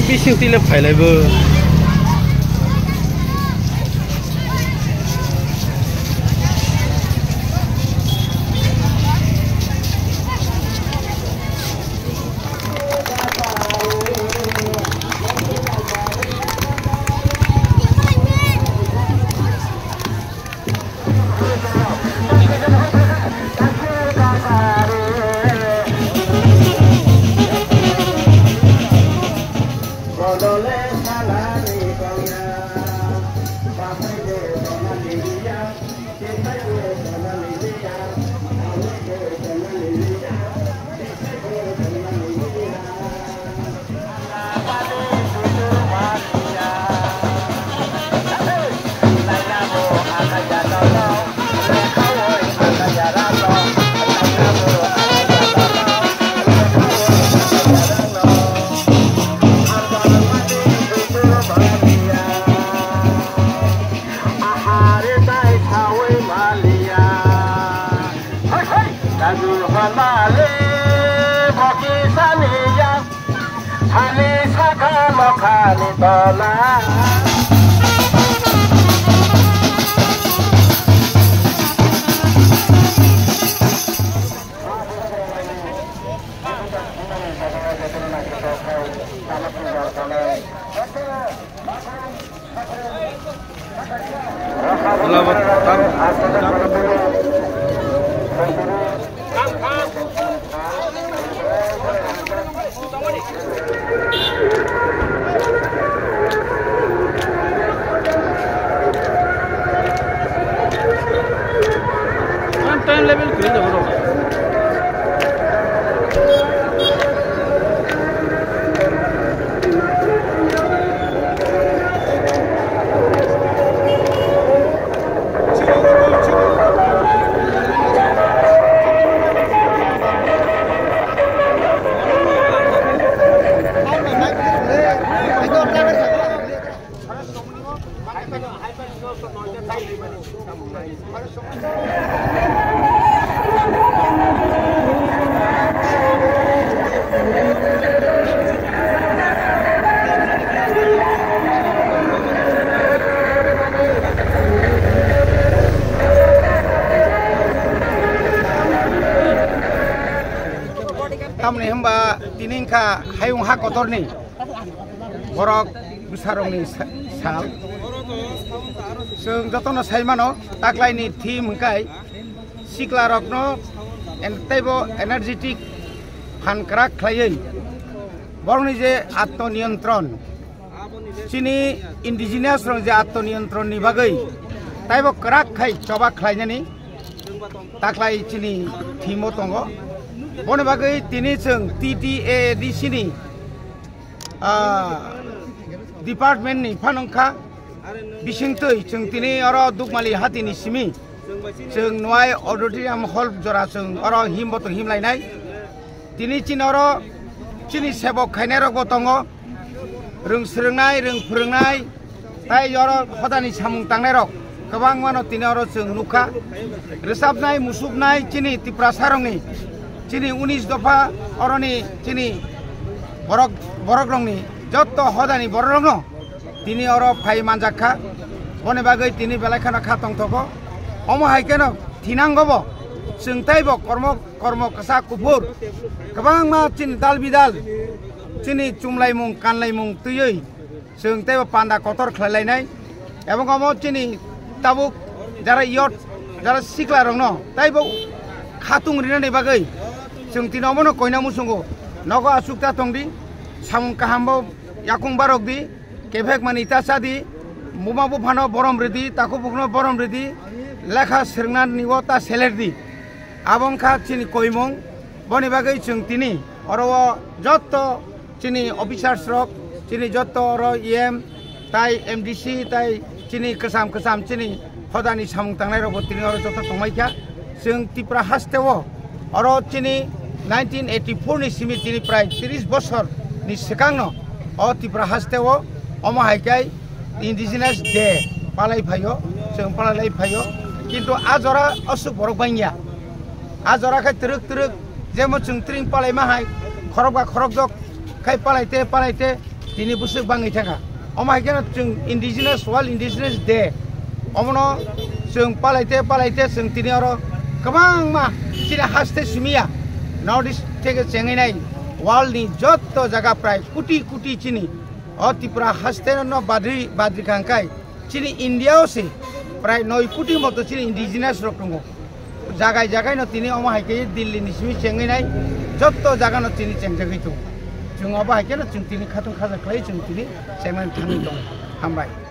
बिसिं तिले फाइलायबो level kiri dah bro. Tamni hamba tiningka hayung hak kotor ni borok busarong ni sal seng jotono saimano taklai ni thim kai sikla rokno entebo energetic phan krak khlai borong ni je atto niyontron chini indigenous rong je atto niyontron ni bagai taibo krak khai chobak khlainani taklai chini thimo tongo bone bagai tini seng TTA di sini department ni phanongkha bisingtoi seng tini oro dukmali hatini simi seng nuai auditorium hall jora seng oro himboto himlainai tini chinoro chini sebok khainai rok botongo rung srungnai rung phurungnai tai oro hodani samung tangnai rok kabang mano tini oro seng nukha resapnai musupnai chini tiprasarongni chini 19 dofa oroni chini borok rongni jotto hodani borok tini oro phai manjakha bone bagai tini belakhana khatong thoko omo haikeno thinanggobo sengtaibo kormo kasa kupur kabang ma chini dal bidal chini chumlaimung kanlaimung tuyei sengtaibo panda kotor khlailai ebong omo chini tabuk jara yot jara sikla rongno taibo khatung rinani bagai seng tinomono koina musungo nogo asukta tongdi samung kahambo yakung barok di kebek manita sadi mumabu phano borom redi taku bukno borom redi lekha sirngnan niwota selerdi abong kha chini koimong boni bagai seng tini oro jotto chini officers rok chini jotto oro EM tai MDC tai chini kesam chini hodani samung tangnai rok tini oro jotto tongmaikha seng tipra hastewo oro chini 1984 ni simi tini prai 30 bosor ni sekangno o tipra hastewo omo haikai indigenous day palai phayo seng palai phayo kintu ajora asuk borok bangya ajora kha truk যেমন जों train पालायमा हाय खरबा खरब दक खाय पालायते दिनै बुसुक बाङै थाखा अमाय केन जों इंडिजिनास world इंडिजिनास day अमनो जों पालायते जों दिनै आरो गोबां मा सिना हासते सिमिया नर्थ इस्ट থেকে চেঙাই वर्ल्ड नि जत्तो जागा प्राय कुटी चिनी और त्रिपुरा हासते न बाद्री खांखाय चिनी इंडिया से प्राय 9 कोटी मत चिनी इंडिजिनास रक दङ जागाय न तिनी अमा हायके दिल्ली नि सिमि চেङाय जत्तो जागा न तिनी চেङजागै दङ जों अबा हायके न जों तिनी खाथुं खाजा खाय जों तिनी চেङाय थाङै दं हामबाय।